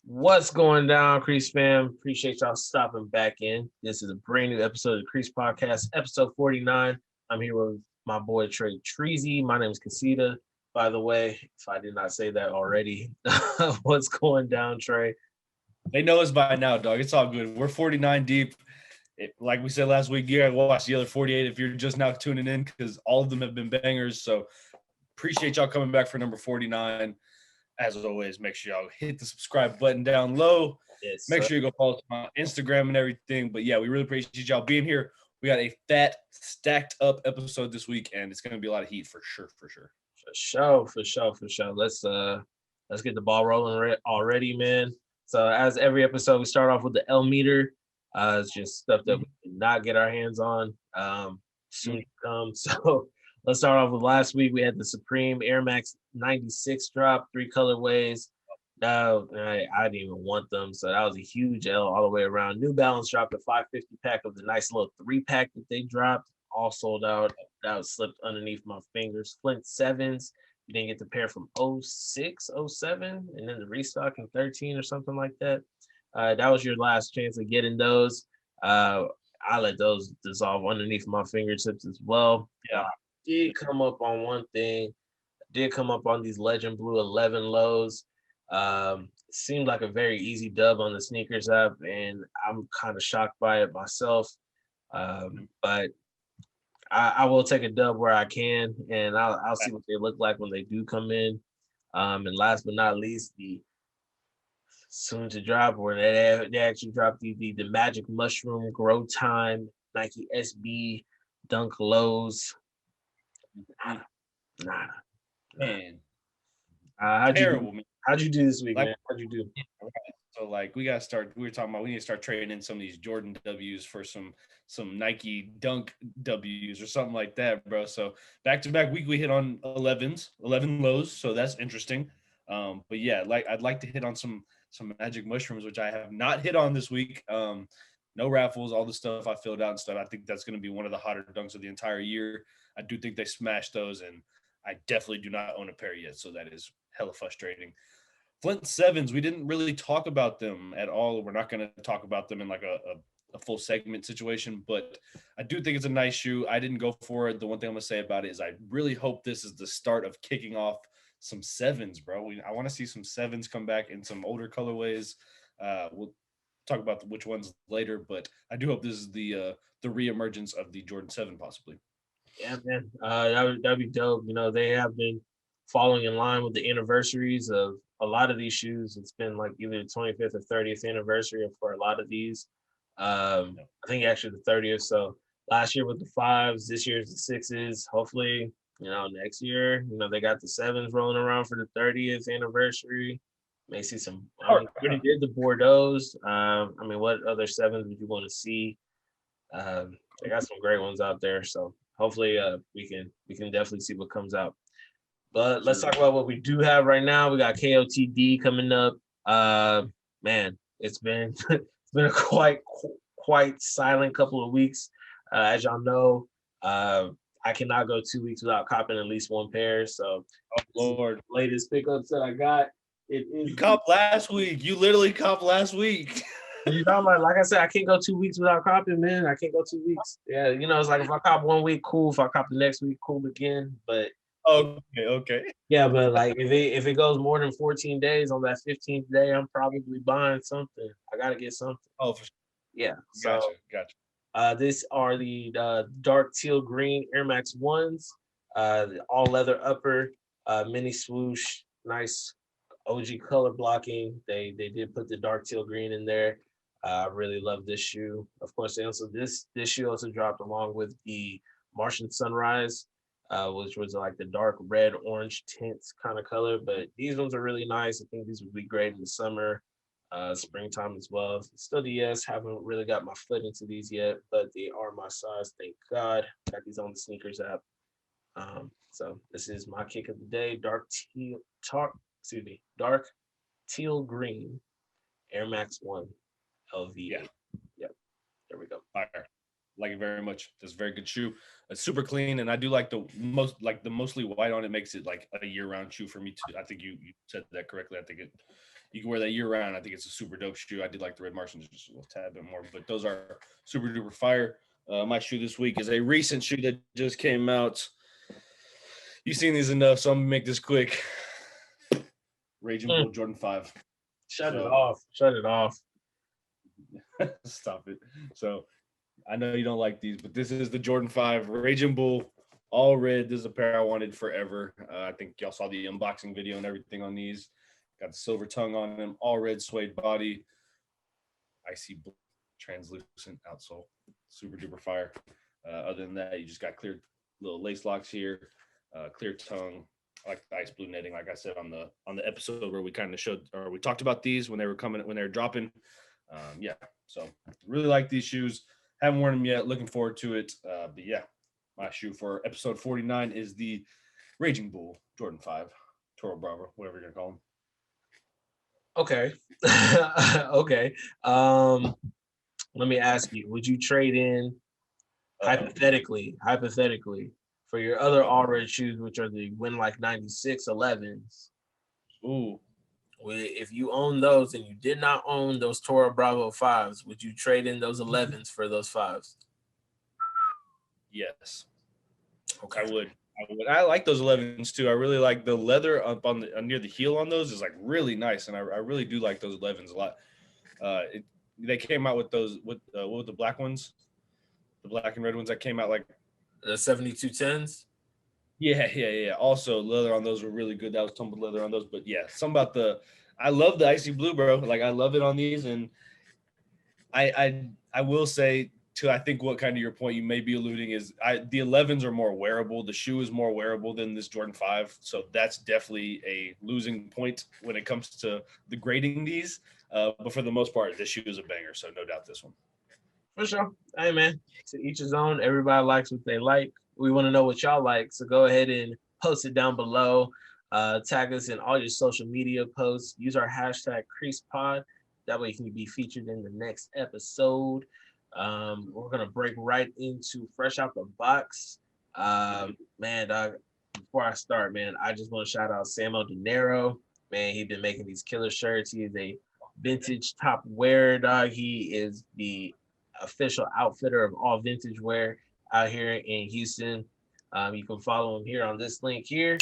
What's going down, Crease fam? Appreciate y'all stopping back in. This is a brand new episode of the Crease Podcast, episode 49. I'm here with my boy Trey Treasy. My name is Casita, by the way, if I did not say that already. What's going down, Trey? They know us by now, dog. It's all good. We're 49 deep. Like we said last week, you gotta watch the other 48 if you're just now tuning in, because all of them have been bangers. So appreciate y'all coming back for number 49. As always, make sure y'all hit the subscribe button down low. Yes, make sure you go follow us on Instagram and everything. But yeah, we really appreciate y'all being here. We got a fat, stacked up episode this week, and it's gonna be a lot of heat for sure. For sure. Let's get the ball rolling already, man. So as every episode, we start off with the L meter. It's just stuff that we did not get our hands on soon to come. So let's start off with last week. We had the Supreme Air Max 96 drop, 3 colorways. No, I didn't even want them. So that was a huge L all the way around. New Balance dropped a 550 pack of the nice little 3-pack that they dropped. All sold out. That was slipped underneath my fingers. Flint 7s. You didn't get the pair from 06, 07, and then the restock in 13 or something like that. That was your last chance of getting those. I let those dissolve underneath my fingertips as well. Yeah, did come up on one thing. Did come up on these Legend Blue 11 lows. Seemed like a very easy dub on the sneakers app, and I'm kind of shocked by it myself. But I will take a dub where I can, and I'll see what they look like when they do come in. And last but not least, the soon to drop, where they actually dropped the Magic Mushroom Grow Time Nike SB Dunk Lows. Nada. Man, How'd terrible. you do this week, man? How'd you do? So like we gotta start. We were talking about we need to start trading in some of these Jordan W's for some Nike Dunk W's or something like that, bro. So back to back week we hit on 11 lows, so that's interesting. But yeah, I'd like to hit on some Magic Mushrooms, which I have not hit on this week. No raffles, all the stuff I filled out and stuff. I think that's going to be one of the hotter dunks of the entire year. I do think they smashed those, and I definitely do not own a pair yet, so that is hella frustrating. Flint 7s, we didn't really talk about them at all. We're not going to talk about them in like a full segment situation, but I do think it's a nice shoe. I didn't go for it. The one thing I'm going to say about it is I really hope this is the start of kicking off some 7s, bro. I want to see some 7s come back in some older colorways. We'll talk about which ones later, but I do hope this is the reemergence of the Jordan 7 possibly. Yeah, man. That'd be dope. You know, they have been falling in line with the anniversaries of a lot of these shoes. It's been like either the 25th or 30th anniversary for a lot of these. I think actually the 30th. So last year with the 5s, this year's the 6s. Hopefully, next year, they got the 7s rolling around for the 30th anniversary. May see some. We already did the Bordeaux's. What other 7s would you want to see? They got some great ones out there. So hopefully, we can definitely see what comes out. But let's talk about what we do have right now. We got KOTD coming up. Man, it's been a quite silent couple of weeks. As y'all know, I cannot go 2 weeks without copping at least one pair. So, Lord, latest pickups that I got. It is. You copped last week. You literally copped last week. You talking about, like I said, I can't go 2 weeks without copping, man. I can't go 2 weeks. Yeah, it's like if I cop 1 week, cool. If I cop the next week, cool again. But okay. Yeah, but like if it goes more than 14 days, on that 15th day, I'm probably buying something. I gotta get something. Oh, for sure. Yeah. Gotcha. These are the dark teal green Air Max 1s, all leather upper, mini swoosh, nice OG color blocking. They did put the dark teal green in there. I really love this shoe. Of course, they also this shoe also dropped along with the Martian Sunrise, which was like the dark red orange tints kind of color. But these ones are really nice. I think these would be great in the summer, springtime as well. Still DS, haven't really got my foot into these yet, but they are my size. Thank God. Got these on the sneakers app. So this is my kick of the day. Dark teal green Air Max 1 LV. Yeah. Yep. There we go. Fire. Like it very much. It's a very good shoe. It's super clean, and I do like the mostly white on it. Makes it like a year-round shoe for me too. I think you said that correctly. I think You can wear that year round. I think it's a super dope shoe. I did like the Red Martians just a little tad bit more, but those are super duper fire. My shoe this week is a recent shoe that just came out. You've seen these enough, so I'm gonna make this quick. Raging Bull Jordan 5. Shut it off. Shut it off. Stop it. So I know you don't like these, but this is the Jordan 5 Raging Bull, all red. This is a pair I wanted forever. I think y'all saw the unboxing video and everything on these. Got the silver tongue on them, all red suede body, icy blue, translucent outsole, super duper fire. Other than that, you just got clear little lace locks here, clear tongue. I like the ice blue netting, like I said on the episode where we kind of showed or we talked about these when they were dropping. Yeah, so really like these shoes. Haven't worn them yet. Looking forward to it. But yeah, my shoe for episode 49 is the Raging Bull Jordan 5 Toro Bravo, whatever you're gonna call them. Okay. Okay. Let me ask you, would you trade in hypothetically for your other all red shoes, which are the Win Like 96 11s? Ooh. If you own those and you did not own those Toro Bravo 5s, would you trade in those 11s for those 5s? Yes. Okay. I would. I like those 11s too. I really like the leather up on the near the heel on those is like really nice, and I really do like those 11s a lot. They came out with those with what were the black ones, the black and red ones that came out like the 7210s. Yeah. Also, leather on those were really good. That was tumbled leather on those, but yeah, some about I love the icy blue, bro. Like I love it on these, and I will say to I think what kind of your point you may be alluding is the 11s are more wearable. The shoe is more wearable than this Jordan 5, so that's definitely a losing point when it comes to the grading these. But for the most part, this shoe is a banger, so no doubt this one. For sure. Hey man, to each his own. Everybody likes what they like. We want to know what y'all like, so go ahead and post it down below. Tag us in all your social media posts. Use our hashtag CreasePod. That way you can be featured in the next episode. We're gonna break right into fresh out the box. Man, dog. Before I start, man, I just want to shout out Samo De Niro. Man, he's been making these killer shirts. He is a vintage top wearer, dog. He is the official outfitter of all vintage wear out here in Houston. You can follow him here on this link here.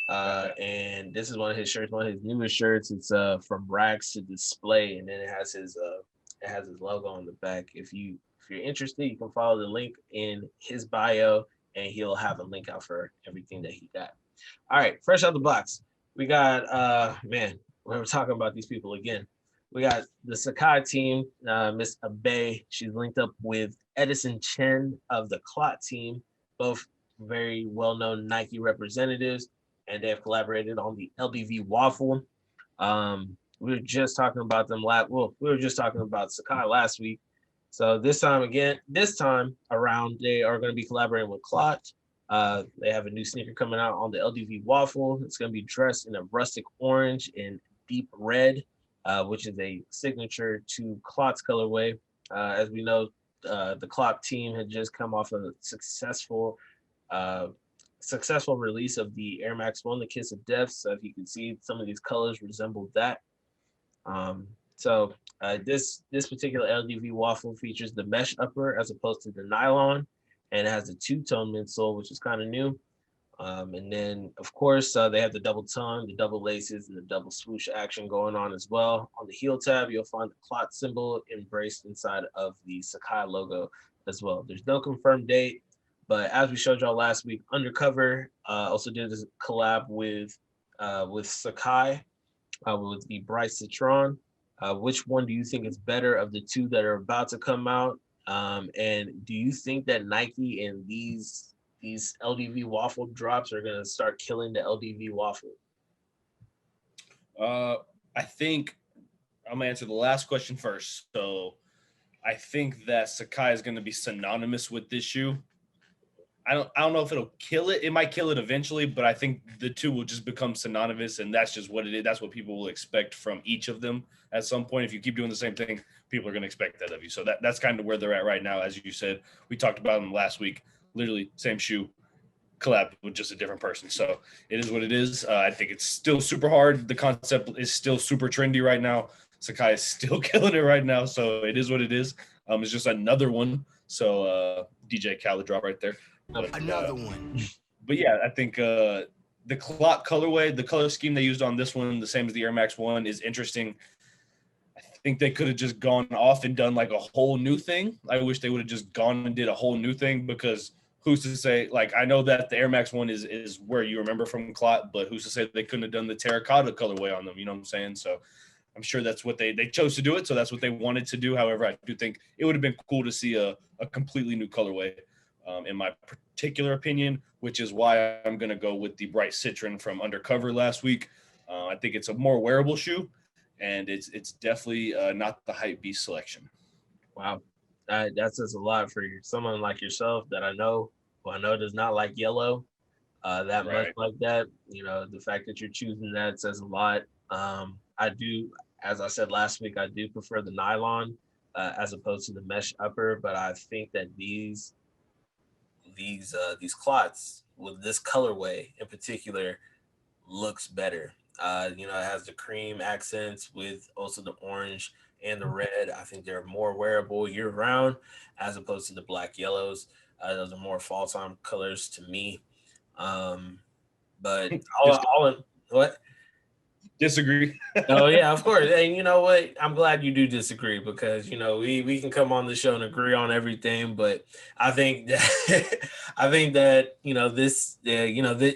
And this is one of his shirts, one of his newest shirts. It's from rags to display, and then it has his logo on the back. If you're interested, you can follow the link in his bio, and he'll have a link out for everything that he got. All right, fresh out the box, we got man, we're talking about these people again. We got the Sacai team, Miss Abe. She's linked up with Edison Chen of the Clot team, both very well-known Nike representatives, and they have collaborated on the LDV waffle. We were just talking about them we were just talking about Sacai last week. So this time around, they are going to be collaborating with Clot. They have a new sneaker coming out on the LDV waffle. It's going to be dressed in a rustic orange and deep red, which is a signature to Clot's colorway. As we know, the Clot team had just come off a successful release of the Air Max 1, the Kiss of Death. So if you can see, some of these colors resemble that. This particular LDV waffle features the mesh upper as opposed to the nylon, and it has a two-tone midsole, which is kind of new. And then, of course, they have the double tongue, the double laces, and the double swoosh action going on as well. On the heel tab, you'll find the Clot symbol embraced inside of the Sacai logo as well. There's no confirmed date, but as we showed y'all last week, Undercover also did a collab with Sacai, with the Bright Citron. Which one do you think is better of the two that are about to come out? And do you think that Nike and these LDV waffle drops are gonna start killing the LDV waffle? I think I'm gonna answer the last question first. So I think that Sacai is gonna be synonymous with this shoe. I don't know if it'll kill it. It might kill it eventually, but I think the two will just become synonymous, and that's just what it is. That's what people will expect from each of them at some point. If you keep doing the same thing, people are going to expect that of you. So that's kind of where they're at right now. As you said, we talked about them last week. Literally same shoe, collab with just a different person. So it is what it is. I think it's still super hard. The concept is still super trendy right now. Sakai is still killing it right now. So it is what it is. It's just another one. So DJ Khaled drop right there. But, another one. But yeah, I think the clock colorway, the color scheme they used on this one, the same as the Air Max 1, is interesting. I think they could have just gone off and done like a whole new thing. I wish they would have just gone and did a whole new thing, because who's to say, like, I know that the Air Max 1 is where you remember from clot, but who's to say they couldn't have done the terracotta colorway on them? You know what I'm saying? So I'm sure that's what they chose to do it. So that's what they wanted to do. However, I do think it would have been cool to see a completely new colorway, in my particular opinion, which is why I'm going to go with the bright citron from Undercover last week. I think it's a more wearable shoe, and it's definitely not the hype beast selection. Wow. That says a lot for someone like yourself that I know, who I know does not like yellow that much like that. You know, the fact that you're choosing that says a lot. I do, as I said last week, I do prefer the nylon as opposed to the mesh upper, but I think that these clots with this colorway in particular looks better. You know, it has the cream accents with also the orange and the red. I think they're more wearable year round as opposed to the black yellows. Those are more fall time colors to me. But what? Disagree. Oh yeah, of course. And you know what? I'm glad you do disagree, because you know we can come on the show and agree on everything, but I think that I think that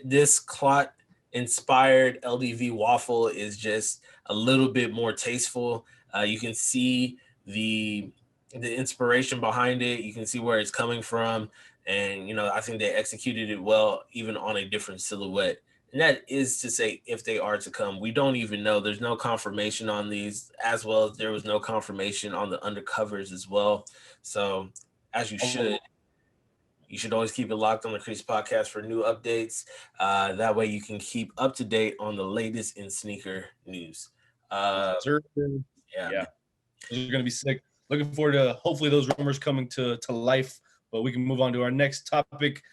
this clot inspired LDV waffle is just a little bit more tasteful. You can see the inspiration behind it. You can see where it's coming from, and you know I think they executed it well, even on a different silhouette. And that is to say, if they are to come, we don't even know. There's no confirmation on these, as well as there was no confirmation on the undercovers as well. So, as you should always keep it locked on the Crease Podcast for new updates. That way you can keep up to date on the latest in sneaker news. Yeah. Man. Those are going to be sick. Looking forward to hopefully those rumors coming to life, but we can move on to our next topic.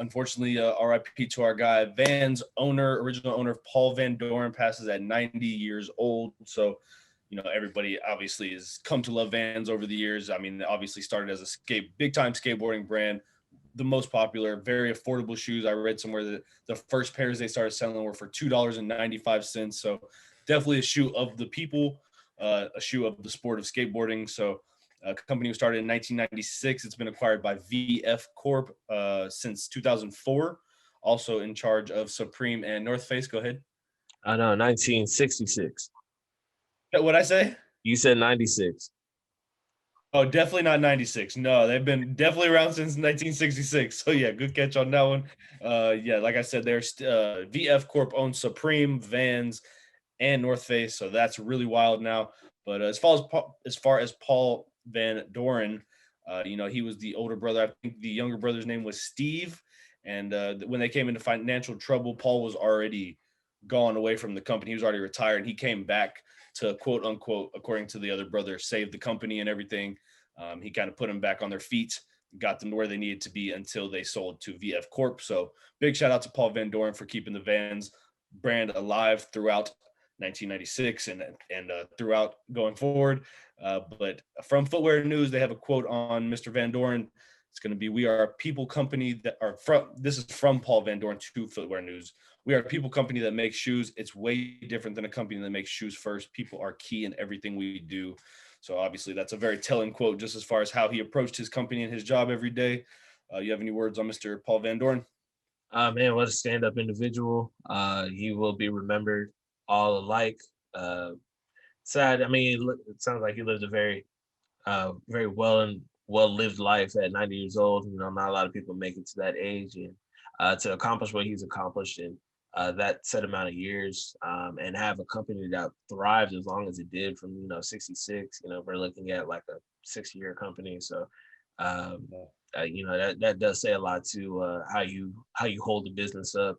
Unfortunately, RIP to our guy, Vans original owner Paul Van Doren, passes at 90 years old. So, you know, everybody obviously has come to love Vans over the years. I mean, they obviously started as a big time skateboarding brand, the most popular, very affordable shoes. I read somewhere that the first pairs they started selling were for $2.95. So definitely a shoe of the people, a shoe of the sport of skateboarding. So a company was started in 1996. It's been acquired by VF Corp since 2004. Also in charge of Supreme and North Face. Go ahead. I know, 1966. What'd I say? You said 96. Oh, definitely not 96. No, they've been definitely around since 1966. So yeah, good catch on that one. Yeah, like I said, there's VF Corp owns Supreme, Vans, and North Face. So that's really wild now. But as far as Paul Van Doren, you know, he was the older brother. I think the younger brother's name was Steve. And when they came into financial trouble, Paul was already gone away from the company. He was already retired. And he came back to, quote unquote, according to the other brother, save the company and everything. He kind of put them back on their feet, got them to where they needed to be until they sold to VF Corp. So big shout out to Paul Van Doren for keeping the Vans brand alive throughout 1996 and throughout going forward. But from Footwear News, they have a quote on Mr. Van Doren. It's going to be, "We are a people company that are from," this is from Paul Van Doren to Footwear News. "We are a people company that makes shoes. It's way different than a company that makes shoes first. People are key in everything we do." So obviously that's a very telling quote just as far as how he approached his company and his job every day. You have any words on Mr. Paul Van Doren? Man, what a stand-up individual. He will be remembered all alike. Sad. I mean, it sounds like he lived a very well-lived life at 90 years old. You know, not a lot of people make it to that age, and to accomplish what he's accomplished in that set amount of years, and have a company that thrived as long as it did from 66. You know, we're looking at like a 6-year company. So, that does say a lot to how you hold the business up.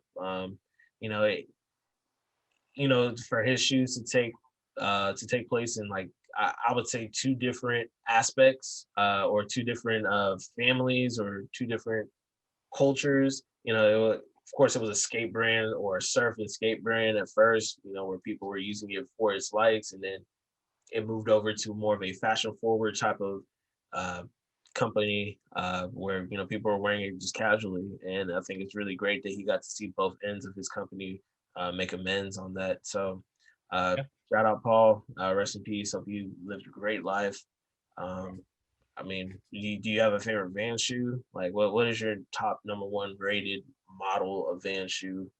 For his shoes to take place in, like, I would say, two different aspects, or two different families, or two different cultures. of course, it was a skate brand or a surf and skate brand at first, where people were using it for its likes, and then it moved over to more of a fashion forward type of uh, company where people are wearing it just casually. And I think it's really great that he got to see both ends of his company make amends on that. So uh, Yeah. shout out Paul, rest in peace. Hope you lived a great life. Um, I mean, do you have a favorite Van shoe? Like, what is your top number one rated model of Van shoe?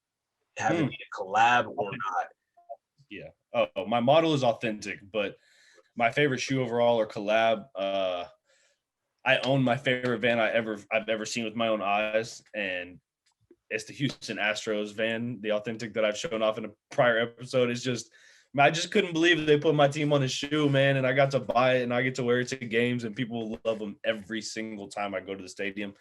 Have it Hmm. be a collab or not? Yeah. Oh, my model is authentic, but my favorite shoe overall or collab. I own my favorite van I've ever seen with my own eyes, and it's the Houston Astros van, the authentic that I've shown off in a prior episode. Is just, I just couldn't believe they put my team on a shoe, man, and I got to buy it and I get to wear it to games, and people love them every single time I go to the stadium.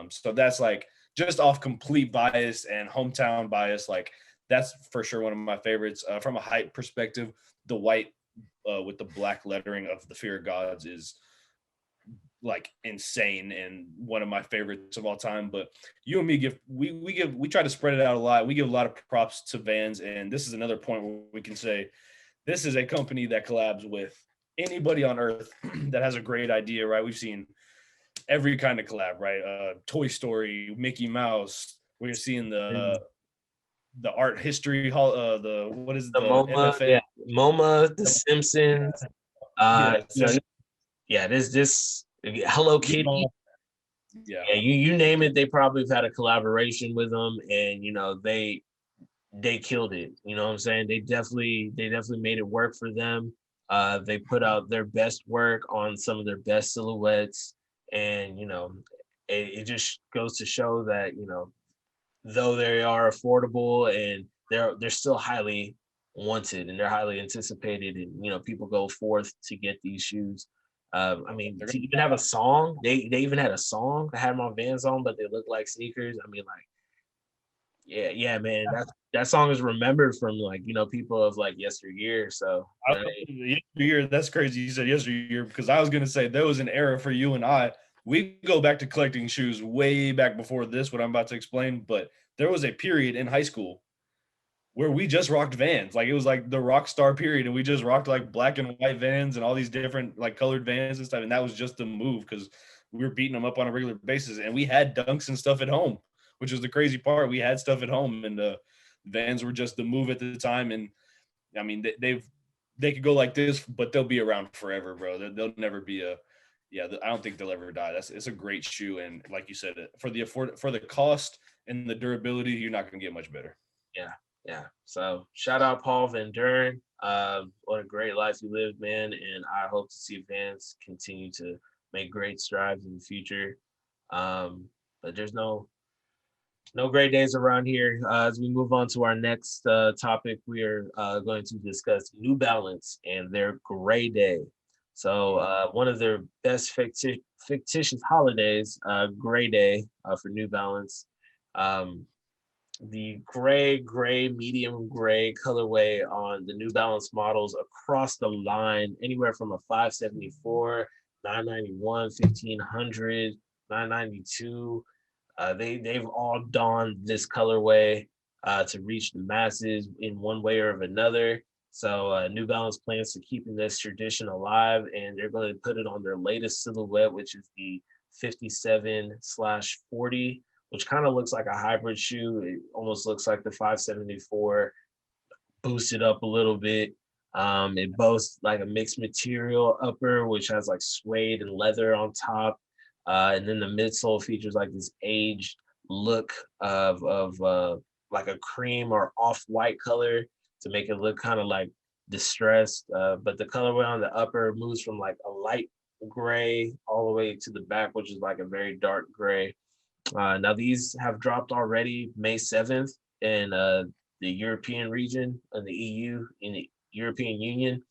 So that's like just off complete bias and hometown bias. Like that's for sure one of my favorites. From a height perspective, the white with the black lettering of the Fear of Gods is like insane and one of my favorites of all time. But you and me we try to spread it out a lot. We give a lot of props to Vans, and this is another point where we can say this is a company that collabs with anybody on earth that has a great idea, right? We've seen every kind of collab, right? Toy Story, Mickey Mouse. We're seeing the art history hall, the what is it, The the MoMA, MFA? yeah, MoMA, The Simpsons. Uh, Yeah, you know, yeah, this Hello Kitty. yeah. Yeah, you name it, they probably have had a collaboration with them, and they killed it. You know what I'm saying? They definitely made it work for them. They put out their best work on some of their best silhouettes, and it just goes to show that though they are affordable and they're still highly wanted and they're highly anticipated, and people go forth to get these shoes. I mean, They're to even have a song, they even had a song that had my Vans on, but they look like sneakers. I mean, like, yeah, man, that song is remembered from like people of like yesteryear. So yesteryear, that's crazy. You said yesteryear because I was gonna say there was an era for you and I. We go back to collecting shoes way back before this, what I'm about to explain. But there was a period in high school where we just rocked Vans. Like it was like the rock star period, and we just rocked like black and white Vans and all these different like colored Vans and stuff. And that was just the move because we were beating them up on a regular basis, and we had dunks and stuff at home, which was the crazy part. We had stuff at home, and the Vans were just the move at the time. And I mean, they could go like this, but they'll be around forever, bro. They'll never be a yeah. I don't think they'll ever die. It's a great shoe, and like you said, for the cost and the durability, you're not going to get much better. yeah. So shout out Paul Van Duren. What a great life you lived, man, and I hope to see Vans continue to make great strides in the future. But there's no great days around here. As we move on to our next topic, we are going to discuss New Balance and their Gray Day. So one of their best fictitious holidays, Gray Day for New Balance. Um, the gray, medium gray colorway on the New Balance models across the line, anywhere from a 574, 991, 1500, 992. They've all donned this colorway to reach the masses in one way or of another. So New Balance plans to keeping this tradition alive, and they're going to put it on their latest silhouette, which is the 57/40, which kind of looks like a hybrid shoe. It almost looks like the 574 boosted up a little bit. It boasts like a mixed material upper, which has like suede and leather on top. And then the midsole features like this aged look of like a cream or off-white color to make it look kind of like distressed. But the colorway on the upper moves from like a light gray all the way to the back, which is like a very dark gray. Now these have dropped already May 7th in the European region, in the EU, in the European Union,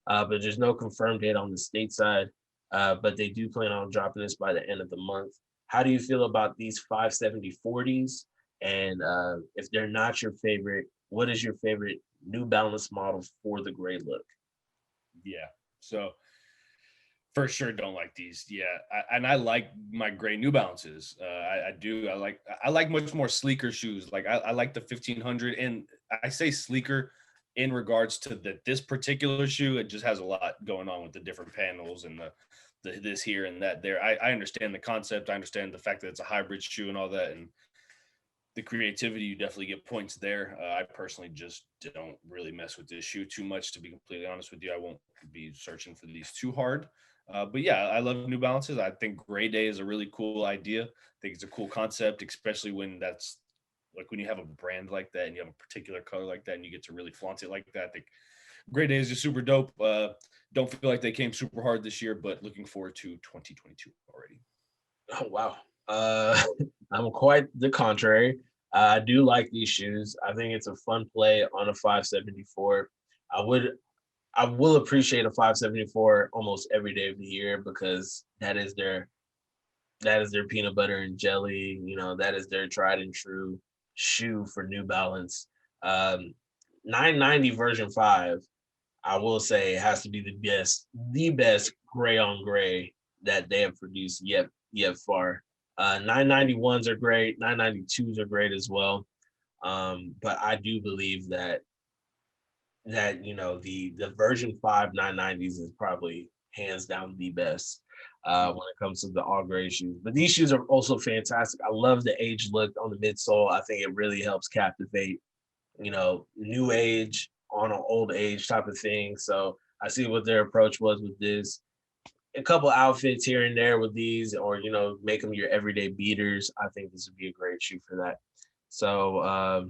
but there's no confirmed date on the stateside. But they do plan on dropping this by the end of the month. How do you feel about these 570/40s? And if they're not your favorite, what is your favorite New Balance model for the gray look? Yeah. So For sure, don't like these. Yeah, and I like my gray New Balances. I do. I like much more sleeker shoes. Like I like the 1500, and I say sleeker in regards to this particular shoe. It just has a lot going on with the different panels and the this here and that there. I understand the concept. I understand the fact that it's a hybrid shoe and all that, and the creativity. You definitely get points there. I personally just don't really mess with this shoe too much. To be completely honest with you, I won't be searching for these too hard. But yeah, I love New Balances. I think Gray Day is a really cool idea. I think it's a cool concept, especially when that's like when you have a brand like that and you have a particular color like that and you get to really flaunt it like that. I think Gray Day is just super dope. Don't feel like they came super hard this year, but looking forward to 2022 already. Oh wow. I'm quite the contrary. I do like these shoes. I think it's a fun play on a 574. I would I will appreciate a 574 almost every day of the year because that is their peanut butter and jelly. That is their tried and true shoe for New Balance. 990 version 5, I will say, has to be the best gray on gray that they have produced yet far. 991s are great, 992s are great as well. But I do believe that the version 5 990s is probably hands down the best when it comes to the all gray shoes. But these shoes are also fantastic. I love the age look on the midsole. I think it really helps captivate, new age on an old age type of thing. So I see what their approach was with this. A couple outfits here and there with these, or make them your everyday beaters. I think this would be a great shoe for that. So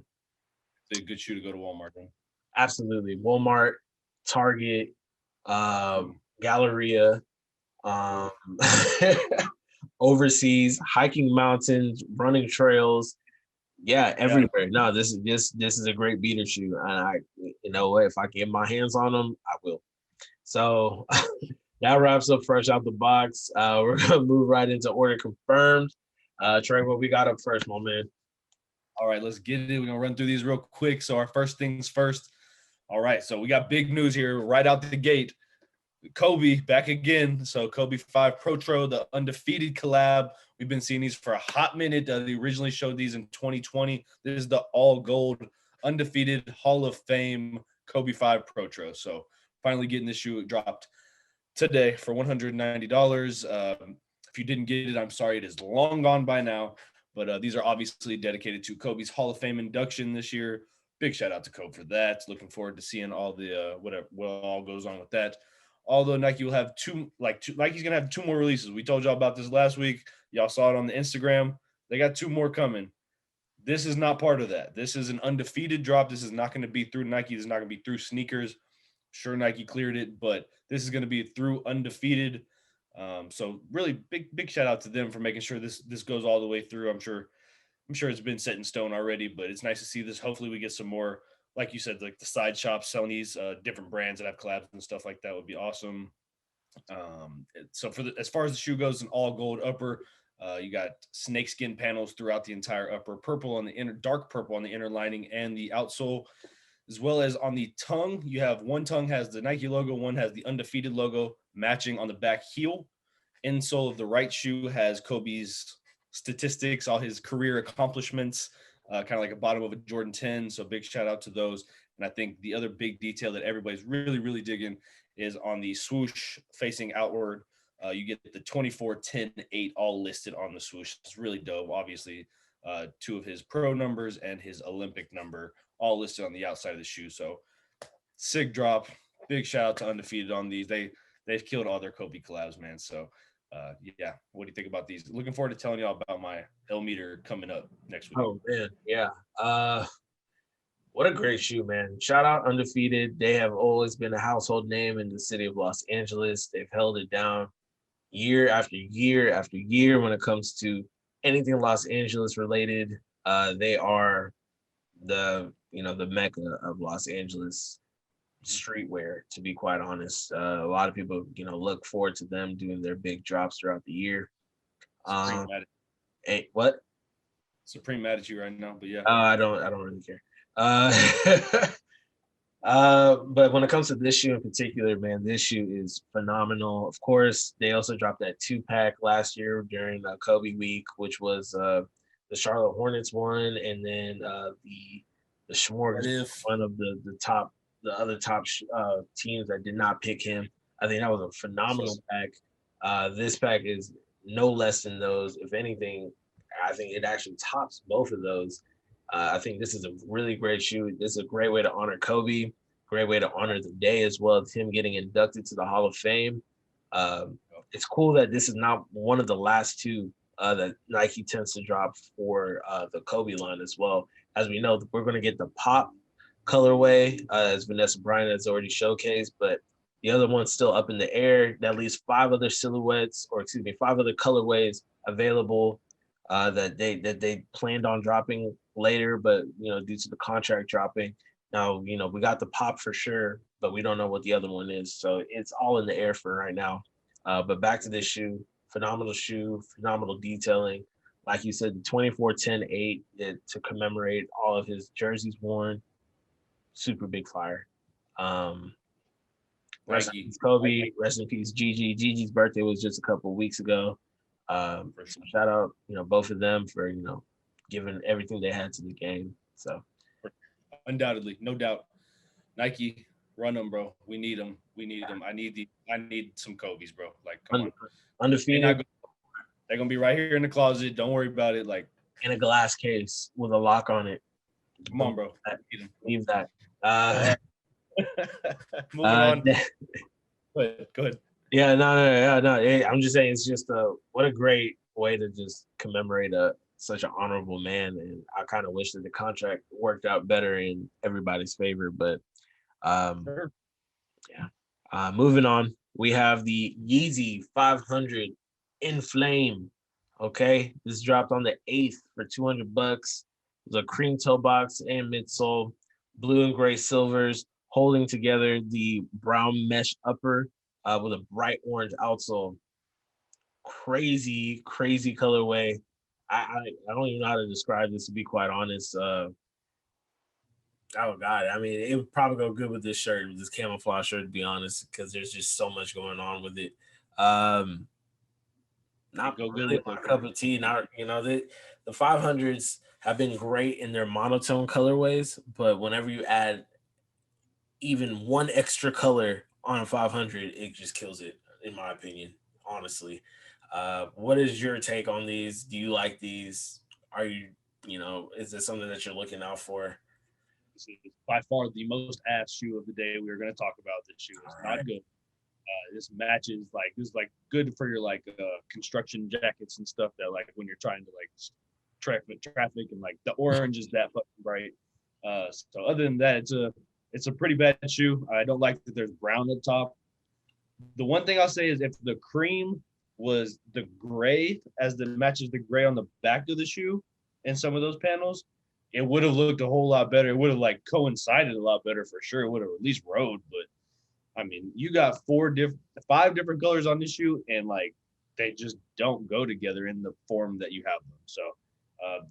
It's a good shoe to go to Walmart in. absolutely, Walmart, Target, Galleria, um, overseas, hiking mountains, running trails. Yeah, everywhere. No, this is a great beater shoe, and if I can get my hands on them, I will. So that wraps up fresh out the box. We're gonna move right into order confirmed. Trey, what we got up first, my man? All right, let's get it. We're gonna run through these real quick. So our first things first. All right, so we got big news here right out the gate. Kobe back again. So Kobe 5 Protro, the undefeated collab. We've been seeing these for a hot minute. They originally showed these in 2020. This is the all gold undefeated Hall of Fame Kobe 5 Protro. So finally getting this shoe dropped today for $190. If you didn't get it, I'm sorry. It is long gone by now. But these are obviously dedicated to Kobe's Hall of Fame induction this year. Big shout out to Kobe for that. Looking forward to seeing all the what all goes on with that. Although Nike will have Nike's gonna have two more releases. We told y'all about this last week. Y'all saw it on the Instagram. They got two more coming. This is not part of that. This is an undefeated drop. This is not going to be through Nike. This is not going to be through sneakers. Sure, Nike cleared it, but this is going to be through undefeated. So really big shout out to them for making sure this goes all the way through. I'm sure it's been set in stone already, but it's nice to see this. Hopefully we get some more, like you said, like the side shops selling these different brands that have collabs and stuff like that would be awesome. So as far as the shoe goes, an all gold upper. You got snakeskin panels throughout the entire upper, purple on the inner, dark purple on the inner lining and the outsole, as well as on the tongue. You have one tongue has the Nike logo, one has the undefeated logo matching on the back heel. Insole of the right shoe has Kobe's statistics, all his career accomplishments, kind of like a bottom of a Jordan 10. So big shout out to those. And I think the other big detail that everybody's really, really digging is on the swoosh facing outward. You get the 24, 10, 8 all listed on the swoosh. It's really dope. Obviously, two of his pro numbers and his Olympic number all listed on the outside of the shoe. So sick drop. Big shout out to Undefeated on these. They've killed all their Kobe collabs, man. So yeah, what do you think about these? Looking forward to telling y'all about my L meter coming up next week. Oh man, yeah. What a great shoe, man. Shout out Undefeated. They have always been a household name in the city of Los Angeles. They've held it down year after year after year when it comes to anything Los Angeles related. They are the mecca of Los Angeles streetwear, to be quite honest. A lot of people, look forward to them doing their big drops throughout the year. What? Supreme mad at you right now, but yeah. I don't really care. But when it comes to this shoe in particular, man, this shoe is phenomenal. Of course, they also dropped that 2-pack last year during Kobe Week, which was the Charlotte Hornets one, and then the Schmorgs, If one of the other top teams that did not pick him. I think that was a phenomenal pack. This pack is no less than those. If anything, I think it actually tops both of those. I think this is a really great shoe. This is a great way to honor Kobe, great way to honor the day as well as him getting inducted to the Hall of Fame. It's cool that this is not one of the last two that Nike tends to drop for the Kobe line as well. As we know, we're going to get the pop colorway, as Vanessa Bryant has already showcased, but the other one's still up in the air. At least 5 other silhouettes, or excuse me, 5 other colorways available that they planned on dropping later, but due to the contract dropping, now we got the pop for sure, but we don't know what the other one is, so it's all in the air for right now. But back to this shoe, phenomenal detailing. Like you said, the 24-10-8 to commemorate all of his jerseys worn. Super big fire. Rest in peace, Kobe. Rest in peace, Gigi. Gigi's birthday was just a couple of weeks ago. So shout out, both of them for giving everything they had to the game. So undoubtedly, no doubt, Nike, run them, bro. We need them. I need some Kobe's, bro. Like, come on, undefeated. They're gonna be right here in the closet. Don't worry about it. Like in a glass case with a lock on it. Come on, bro. Leave that. Moving on. Go ahead. Yeah, no. I'm just saying, it's just what a great way to just commemorate such an honorable man, and I kind of wish that the contract worked out better in everybody's favor. But Sure. yeah. Moving on, we have the Yeezy 500 in flame. Okay, this dropped on the 8th for $200. It was a cream toe box and midsole, blue and gray silvers, holding together the brown mesh upper with a bright orange outsole. Crazy colorway. I don't even know how to describe this, to be quite honest. Oh God, I mean, it would probably go good with this shirt, with this camouflage shirt, to be honest, because there's just so much going on with it. Not really my cup of tea. Not the 500s have been great in their monotone colorways, but whenever you add even one extra color on a 500, it just kills it, in my opinion, honestly. What is your take on these? Do you like these? Are you, is this something that you're looking out for? This is by far the most ass shoe of the day. We were going to talk about this shoe. It's not good. This matches this is good for your construction jackets and stuff that when you're trying to traffic and the orange is that fucking bright. So other than that, it's a pretty bad shoe. I don't like that there's brown up top. The one thing I'll say is if the cream was the gray as the matches the gray on the back of the shoe and some of those panels, it would have looked a whole lot better. It would have coincided a lot better for sure. It would have at least rode, but I mean, you got 5 different colors on this shoe, and they just don't go together in the form that you have them. So,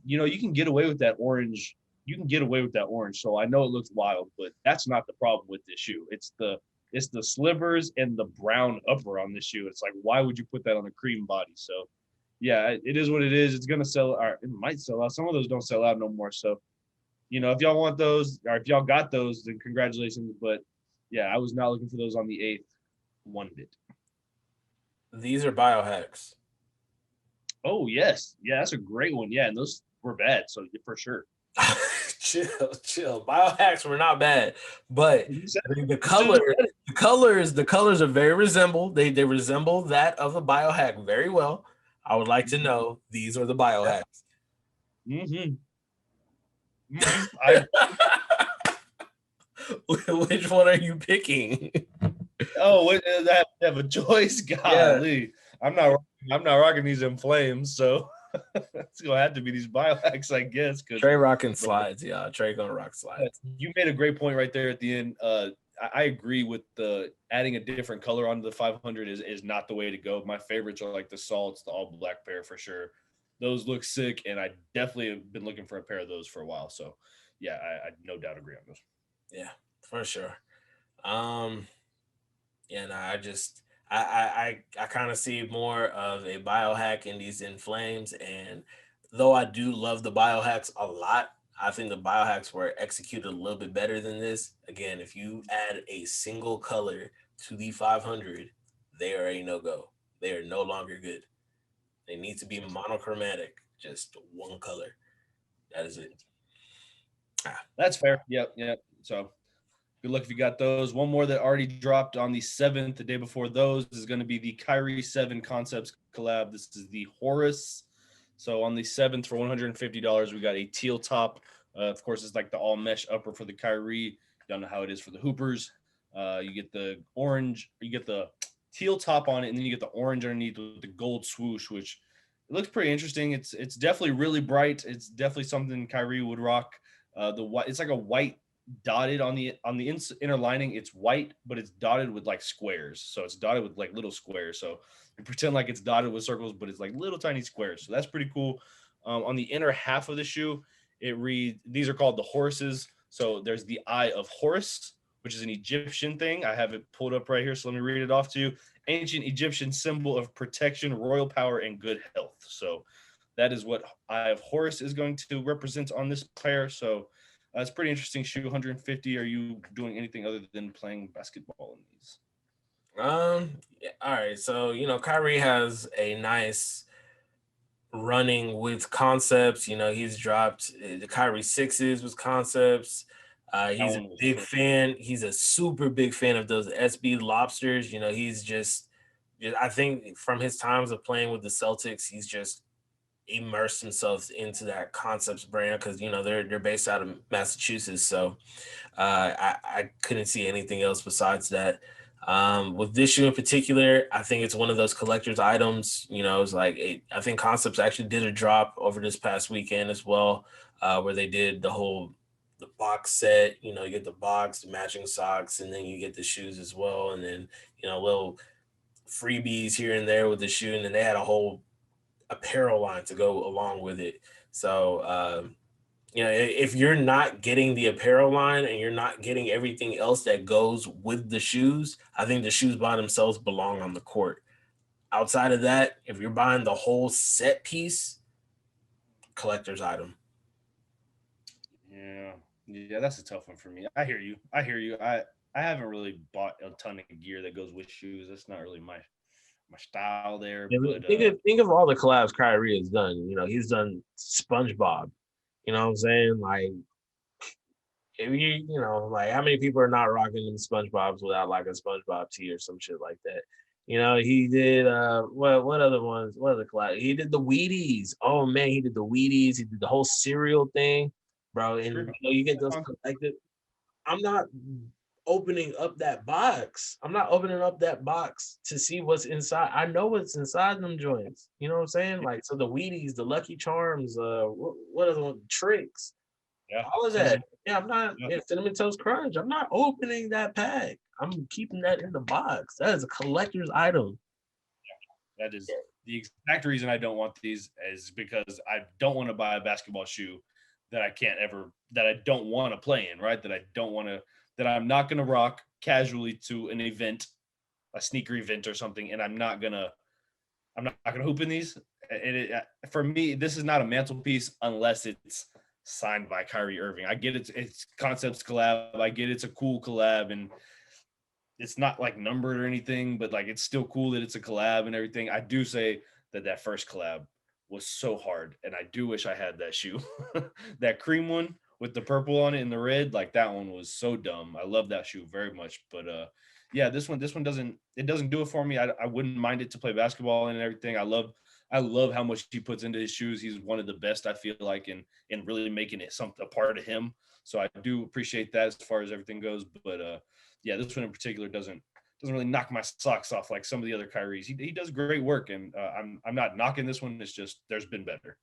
you can get away with that orange. You can get away with that orange. So I know it looks wild, but that's not the problem with this shoe. It's the slivers and the brown upper on this shoe. It's why would you put that on a cream body? So, yeah, it is what it is. It's gonna sell, or it might sell out. Some of those don't sell out no more. So, if y'all want those, or if y'all got those, then congratulations. But yeah, I was not looking for those on the 8th one bit. These are biohacks. Oh, yes. Yeah, that's a great one. Yeah, and those were bad, so for sure. Chill. Biohacks were not bad, but the colors are very resemble. They resemble that of a biohack very well. I would like to know, these are the biohacks. Mm-hmm. Which one are you picking? Oh, I have a choice. Golly, yeah. I'm not rocking these in flames, so it's gonna have to be these biohacks, I guess. Trey rocking slides, yeah. Trey gonna rock slides. You made a great point right there at the end. I agree with the adding a different color onto the 500 is not the way to go. My favorites are the salts, the all black pair for sure. Those look sick, and I definitely have been looking for a pair of those for a while. So, yeah, I no doubt agree on those. Yeah. for sure. Um, yeah, no, I kind of see more of a biohack in these in flames, and though I do love the biohacks a lot, I think the biohacks were executed a little bit better than this. Again, if you add a single color to the 500, they are a no go. They are no longer good. They need to be monochromatic, just one color. That is it. Ah, That's fair. Yep, yep. So good luck if you got those. One more that already dropped on the 7th, the day before those, is going to be the Kyrie 7 Concepts collab. This is the Horus. So on the 7th for $150, we got a teal top. Of course, it's like the all mesh upper for the Kyrie. You don't know how it is for the Hoopers. You get the orange, you get the teal top on it, and then you get the orange underneath with the gold swoosh, which it looks pretty interesting. It's definitely really bright. It's definitely something Kyrie would rock. The white, it's like a white dotted on the inner lining. It's white, but it's dotted with like squares. So it's dotted with like little squares. So you pretend like it's dotted with circles, but it's like little tiny squares. So that's pretty cool. On the inner half of the shoe, it reads, these are called the Horuses. So there's the Eye of Horus, which is an Egyptian thing. I have it pulled up right here. So let me read it off to you. Ancient Egyptian symbol of protection, royal power, and good health. So that is what Eye of Horus is going to represent on this pair. So it's pretty interesting shoe. 150. Are you doing anything other than playing basketball in these? yeah, all right. So, Kyrie has a nice running with concepts. He's dropped the Kyrie sixes with concepts. That He's a one was big crazy. fan. He's a super big fan of those SB lobsters. He's I think from his times of playing with the Celtics, he's just immersed himself into that concepts brand because they're based out of Massachusetts. So I couldn't see anything else besides that. With this shoe in particular, I think it's one of those collector's items. It's like I think Concepts actually did a drop over this past weekend as well, where they did the box set. You get the box, the matching socks, and then you get the shoes as well, and then little freebies here and there with the shoe, and then they had a whole apparel line to go along with it. So if you're not getting the apparel line and you're not getting everything else that goes with the shoes, I think the shoes by themselves belong on the court. Outside of that, if you're buying the whole set piece, collector's item. Yeah, that's a tough one for me. I hear you. I haven't really bought a ton of gear that goes with shoes. That's not really my style there. Yeah, But think of all the collabs Kyrie has done. He's done SpongeBob. You know what I'm saying? Like, if like how many people are not rocking them SpongeBob's without like a SpongeBob tee or some shit like that? He did what other ones? What other collab? He did the Wheaties. Oh man, he did the Wheaties. He did the whole cereal thing, bro. And sure. you get those collected. I'm not opening up that box. I'm not opening up that box to see what's inside. I know what's inside them joints. You know what I'm saying? Like, so the Wheaties, the Lucky Charms, what other one? Tricks, Yeah, all of that. Yeah, I'm not. Yeah. Yeah, Cinnamon Toast Crunch. I'm not opening that pack. I'm keeping that in the box. That is a collector's item. That is the exact reason I don't want these, is because I don't want to buy a basketball shoe that I don't want to play in, right? That I'm not going to rock casually to an event, a sneaker event or something, and I'm not gonna hoop in these. And for me, this is not a mantelpiece unless it's signed by Kyrie Irving. I get it's concepts collab. I get it's a cool collab, and it's not like numbered or anything, but like it's still cool that it's a collab and everything. I do say that first collab was so hard, and I do wish I had that shoe. That cream one with the purple on it and the red, like that one was so dumb. I love that shoe very much, but yeah, this one doesn't do it for me. I wouldn't mind it to play basketball and everything. I love how much he puts into his shoes. He's one of the best, I feel like, in really making it a part of him. So I do appreciate that as far as everything goes. But yeah, this one in particular doesn't really knock my socks off like some of the other Kyries. He does great work, and I'm not knocking this one. It's just there's been better.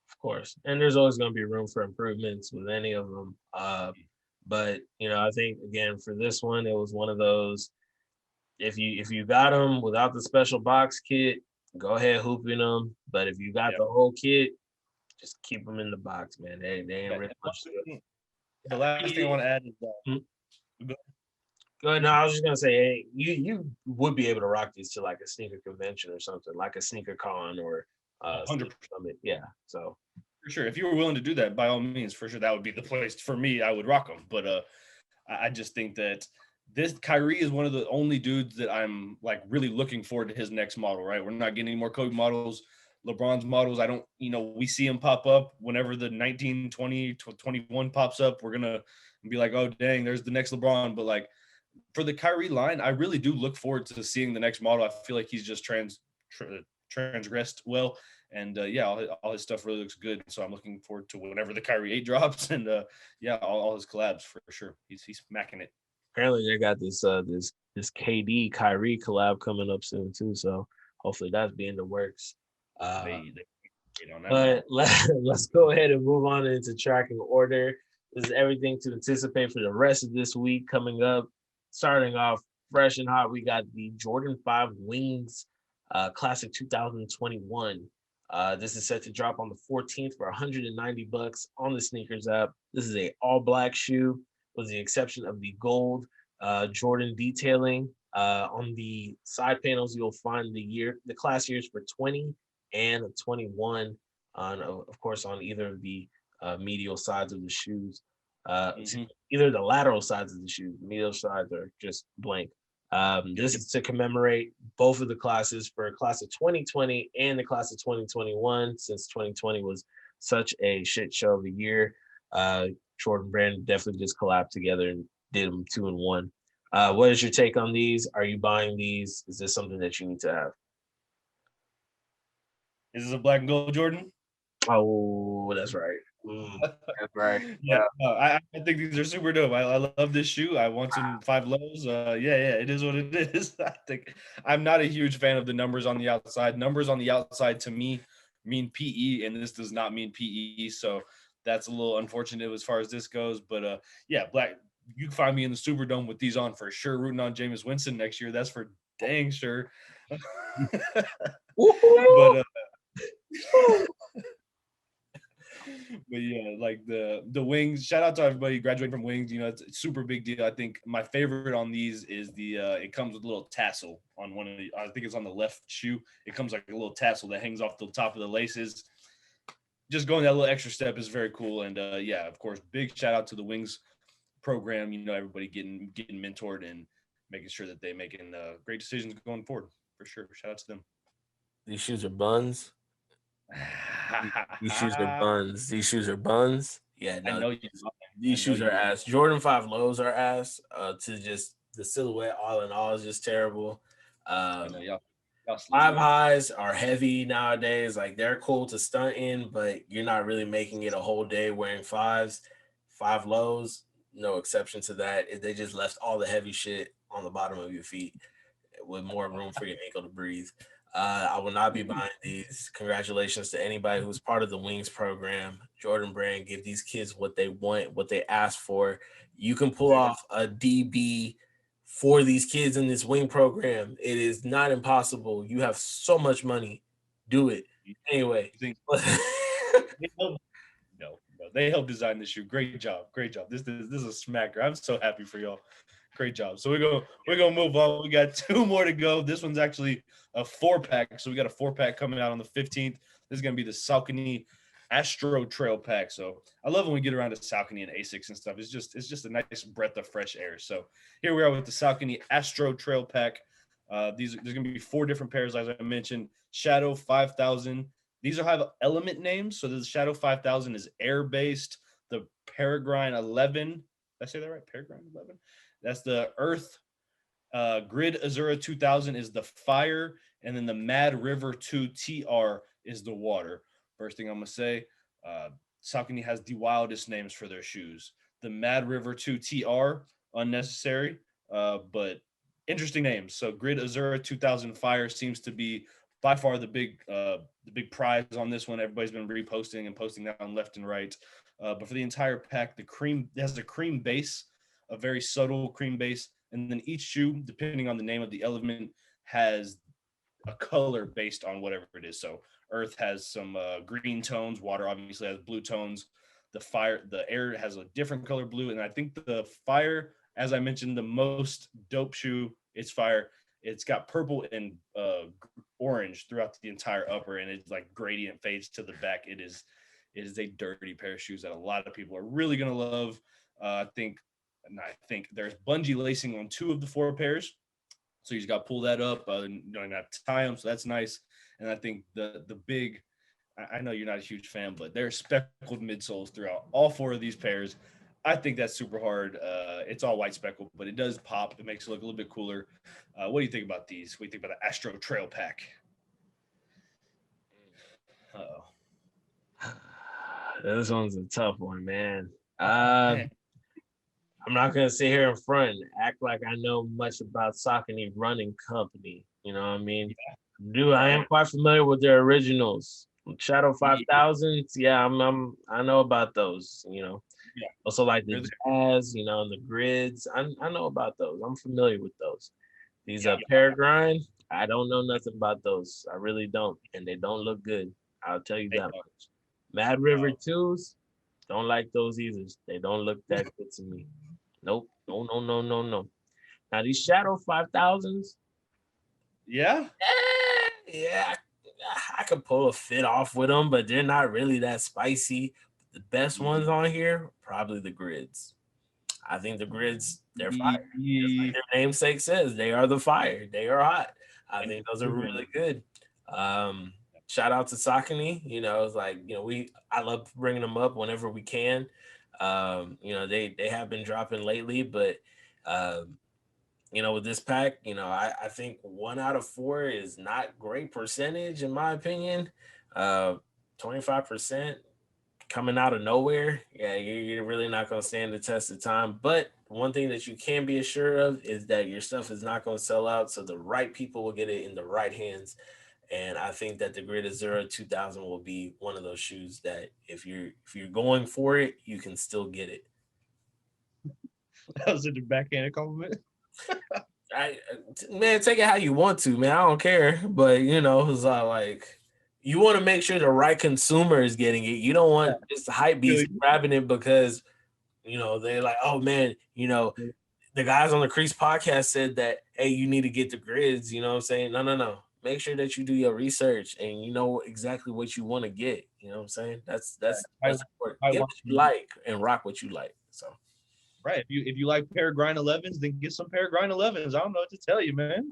Of course, and there's always going to be room for improvements with any of them. But I think again for this one, it was one of those. If you got them without the special box kit, go ahead hooping them. But if you got the whole kit, just keep them in the box, man. They ain't really much. The last thing I want to add is Hmm? Good. No, I was just gonna say, hey, you would be able to rock these to like a sneaker convention or something, like a sneaker con or sneaker 100%. summit. Yeah. So For sure. If you were willing to do that, by all means, for sure, that would be the place for me. I would rock them. But I just think that this Kyrie is one of the only dudes that I'm like really looking forward to his next model, right? We're not getting any more Kobe models. LeBron's models, I don't, we see him pop up whenever the 19, 20, 21 pops up. We're going to be like, oh, dang, there's the next LeBron. But like for the Kyrie line, I really do look forward to seeing the next model. I feel like he's just transgressed well. And yeah, all his stuff really looks good. So I'm looking forward to whenever the Kyrie 8 drops. And yeah, all his collabs for sure. He's smacking it. apparently they got this KD Kyrie collab coming up soon too. So hopefully that's being the works. They on that one. But let's go ahead and move on into tracking order. This is everything to anticipate for the rest of this week coming up. Starting off fresh and hot, we got the Jordan 5 Wings Classic 2021. This is set to drop on the 14th for $190 on the sneakers app. This is a all black shoe, with the exception of the gold Jordan detailing. On the side panels, you'll find the class years for 20 and 21 on, of course, on either of the medial sides of the shoes. Either the lateral sides of the shoes. The medial sides are just blank. This is to commemorate both of the classes for class of 2020 and the class of 2021, since 2020 was such a shit show of a year. Jordan Brand definitely just collabed together and did them 2-in-1. What is your take on these? Are you buying these? Is this something that you need to have? Is this a black and gold Jordan? Oh, that's right. That's right. Yeah, I think these are super dope. I love this shoe. I want some 5 lows. Yeah, it is what it is. I think I'm not a huge fan of the numbers on the outside. Numbers on the outside to me mean PE, and this does not mean PE. So that's a little unfortunate as far as this goes. But yeah, black. You can find me in the Superdome with these on for sure. Rooting on Jameis Winston next year. That's for dang sure. but but yeah, like the wings. Shout out to everybody graduating from wings. It's a super big deal. I think my favorite on these is the it comes with a little tassel on one of the. I think it's on the left shoe. It comes like a little tassel that hangs off the top of the laces. Just going that little extra step is very cool. And yeah, of course, big shout out to the wings program. Everybody getting mentored and making sure that they making great decisions going forward for sure. Shout out to them. These shoes are buns. These shoes are buns. These shoes are buns. Yeah, I no, know you. these shoes are ass. Jordan 5 lows are ass. To just the silhouette, all in all, is just terrible. I know y'all 5 highs are heavy nowadays. Like they're cool to stunt in, but you're not really making it a whole day wearing 5s. 5 lows, no exception to that. They just left all the heavy shit on the bottom of your feet with more room for your ankle to breathe. I will not be buying these. Congratulations to anybody who's part of the Wings program. Jordan Brand, give these kids what they want, what they ask for. You can pull off a DB for these kids in this wing program. It is not impossible. You have so much money. Do it. Anyway. No, they helped design this shoe. Great job. This is a smacker. I'm so happy for y'all. Great job. So we're gonna move on. We got 2 more to go. This one's actually a 4-pack. So we got a 4-pack coming out on the 15th. This is gonna be the Saucony Astro Trail Pack. So I love when we get around to Saucony and Asics and stuff. It's just a nice breath of fresh air. So here we are with the Saucony Astro Trail Pack. There's gonna be 4 different pairs, as I mentioned. Shadow 5000. These are have element names. So the Shadow 5000 is air based. The Peregrine 11. Did I say that right? Peregrine 11. That's the Earth. Grid Azura 2000 is the fire, and then the Mad River 2 TR is the water. First thing I'm gonna say, Saucony has the wildest names for their shoes. The Mad River 2 TR, unnecessary, but interesting names. So Grid Azura 2000 Fire seems to be by far the big prize on this one. Everybody's been reposting and posting that on left and right. But for the entire pack, it has a cream base, a very subtle cream base, and then each shoe, depending on the name of the element, has a color based on whatever it is. So Earth has some green tones, water obviously has blue tones. The air has a different color blue, and I think the fire as I mentioned, the most dope shoe. It's fire. It's got purple and orange throughout the entire upper, and it's like gradient fades to the back. It is a dirty pair of shoes that a lot of people are really gonna love. I think there's bungee lacing on 2 of the 4 pairs, so you just got to pull that up. You don't have to tie them, so that's nice. And I think the big, I know you're not a huge fan, but there's speckled midsoles throughout all 4 of these pairs. I think that's super hard. It's all white speckled, but it does pop. It makes it look a little bit cooler. What do you think about these? What do you think about the Astro Trail Pack? Uh-oh. This one's a tough one, man. I'm not gonna sit here in front and act like I know much about Saucony running company. You know what I mean? Yeah. I am quite familiar with their originals. Shadow 5000s, yeah, I know about those, you know. Yeah. Also like the jazz, you know, and the grids. I know about those. I'm familiar with those. These Peregrine, I don't know nothing about those. I really don't. And they don't look good. I'll tell you that much. Mad River 2s, don't like those either. They don't look that good to me. Nope. No. Now these Shadow 5000s. Yeah. Yeah. I could pull a fit off with them, but they're not really that spicy. The best ones on here, probably the grids. I think the grids, they're fire. Just like their namesake says, they are the fire. They are hot. I think those are really good. Shout out to Saucony. You know, it's like, you know, I love bringing them up whenever we can. You know, they have been dropping lately, but you know, with this pack, you know, I think 1 out of 4 is not great percentage in my opinion. 25% coming out of nowhere. Yeah, you're really not going to stand the test of time. But one thing that you can be assured of is that your stuff is not going to sell out. So the right people will get it in the right hands. And I think that the Grid Zero 2000 will be one of those shoes that if you're going for it, you can still get it. That was a backhanded compliment. Man, take it how you want to, man. I don't care, but you know, it's like you want to make sure the right consumer is getting it. You don't want just the hype beast grabbing it because you know they're like, oh man, you know, the guys on the Crease podcast said that, hey, you need to get the grids. You know what I'm saying? No. Make sure that you do your research and you know exactly what you want to get. You know what I'm saying? That's important. Get what you like and rock what you like. So. Right. If you like Peregrine 11s, then get some Peregrine 11s. I don't know what to tell you, man.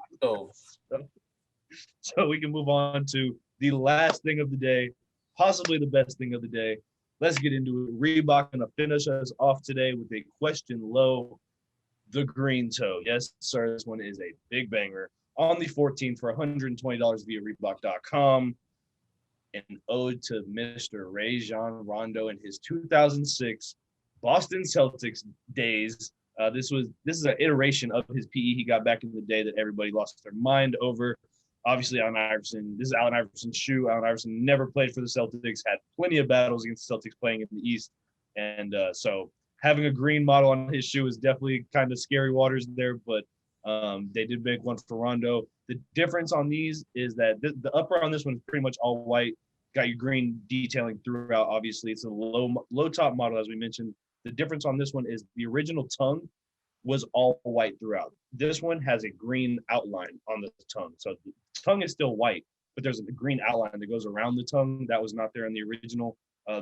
So we can move on to the last thing of the day, possibly the best thing of the day. Let's get into it. Reebok going to finish us off today with a question low, the green toe. Yes, sir. This one is a big banger. On the 14th for $120 via Reebok.com. An ode to Mr. Rajon Rondo and his 2006 Boston Celtics days. This is an iteration of his PE he got back in the day that everybody lost their mind over. Obviously, Allen Iverson. This is Allen Iverson's shoe. Allen Iverson never played for the Celtics. Had plenty of battles against the Celtics playing in the East, and so having a green model on his shoe is definitely kind of scary waters there. But they did make one for Rondo. The difference on these is that the upper on this one is pretty much all white. Got your green detailing throughout. Obviously, it's a low top model, as we mentioned. The difference on this one is the original tongue was all white throughout. This one has a green outline on the tongue. So the tongue is still white, but there's a green outline that goes around the tongue that was not there in the original.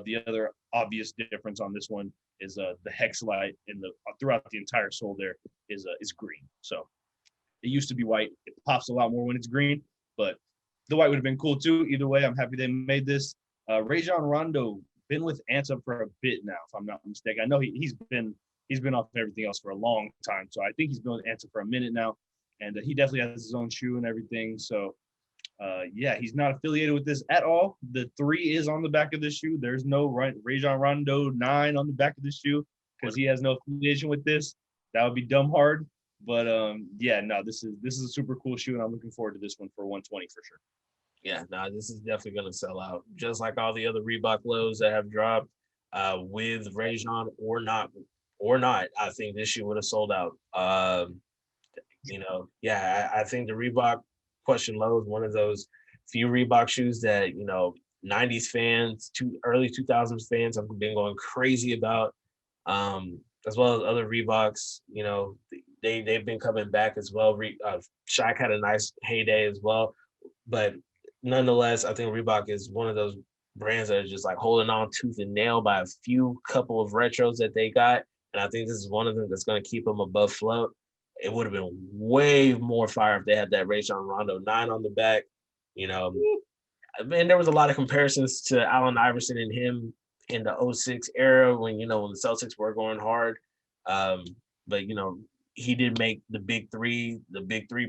The other obvious difference on this one is the hex light in throughout the entire sole there is green. So it used to be white. It pops a lot more when it's green, but the white would have been cool too. Either way, I'm happy they made this. Rajon Rondo been with Anta for a bit now, if I'm not mistaken. I know he's been off everything else for a long time, so I think he's been with Anta for a minute now, and he definitely has his own shoe and everything. So, yeah, he's not affiliated with this at all. The 3 is on the back of the shoe. There's no Rajon Rondo 9 on the back of the shoe because he has no affiliation with this. That would be dumb hard. But yeah, no, this is a super cool shoe, and I'm looking forward to this one for 120 for sure. Yeah, no, this is definitely going to sell out, just like all the other Reebok lows that have dropped. With Rajon or not, I think this shoe would have sold out. You know, yeah, I think the Reebok question low is one of those few Reebok shoes that, you know, 90s fans, early 2000s fans have been going crazy about. as well as other Reeboks. You know, they've been coming back as well. Shaq had a nice heyday as well, but nonetheless, I think Reebok is one of those brands that are just like holding on tooth and nail by a few couple of retros that they got, and I think this is one of them that's going to keep them above float. It would have been way more fire if they had that Rajon Rondo 9 on the back. You know, I mean, there was a lot of comparisons to Allen Iverson and him in the '06 era when, you know, when the Celtics were going hard. Um, but, you know, he did make the big three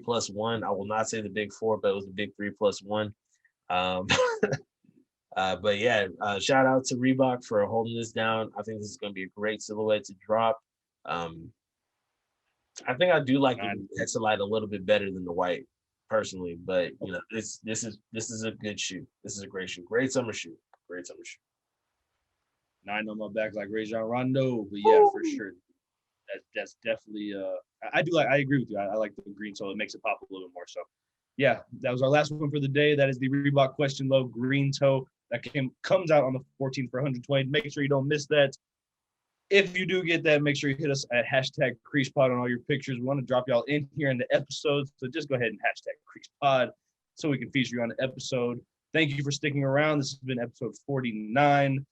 plus one. I will not say the big four, but it was the big 3+1. Um, but yeah, shout out to Reebok for holding this down. I think this is going to be a great silhouette to drop. I think I do like the Exolite a little bit better than the white personally, but you know, this is a good shoe. This is a great shoe. Great summer shoe. Great summer shoe. 9 on my back like Rajon Rondo, but yeah, for sure. That's definitely I agree with you. I like the green, so it makes it pop a little bit more. So yeah, that was our last one for the day. That is the Reebok Question Low green toe that comes out on the 14th for 120. Make sure you don't miss that. If you do get that, make sure you hit us at #CreasePod on all your pictures. We want to drop y'all in here in the episode, so just go ahead and #CreasePod so we can feature you on the episode. Thank you for sticking around. This has been episode 49.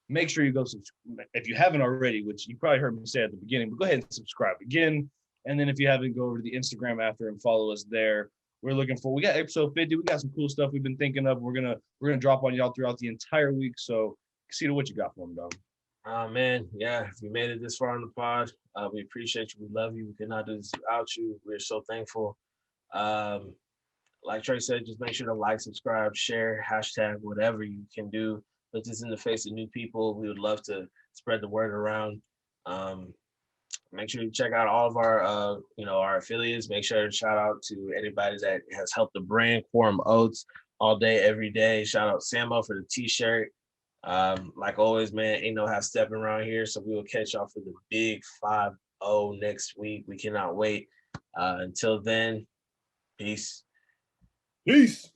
Make sure you go subscribe if you haven't already, which you probably heard me say at the beginning, but go ahead and subscribe again. And then if you haven't, go over to the Instagram after and follow us there. We got episode 50. We got some cool stuff we've been thinking of. We're gonna drop on y'all throughout the entire week. So see what you got for them, dog. Oh man, yeah. If you made it this far on the pod, we appreciate you. We love you. We could not do this without you. We're so thankful. Like Trey said, just make sure to like, subscribe, share, # whatever you can do. Put this in the face of new people. We would love to spread the word around. Make sure you check out all of our our affiliates. Make sure to shout out to anybody that has helped the brand. Quorum Oats all day, every day. Shout out Samo for the t-shirt. Like always, man, ain't no half stepping around here. So we will catch y'all for the big 5-0 next week. We cannot wait. Until then, peace. Peace.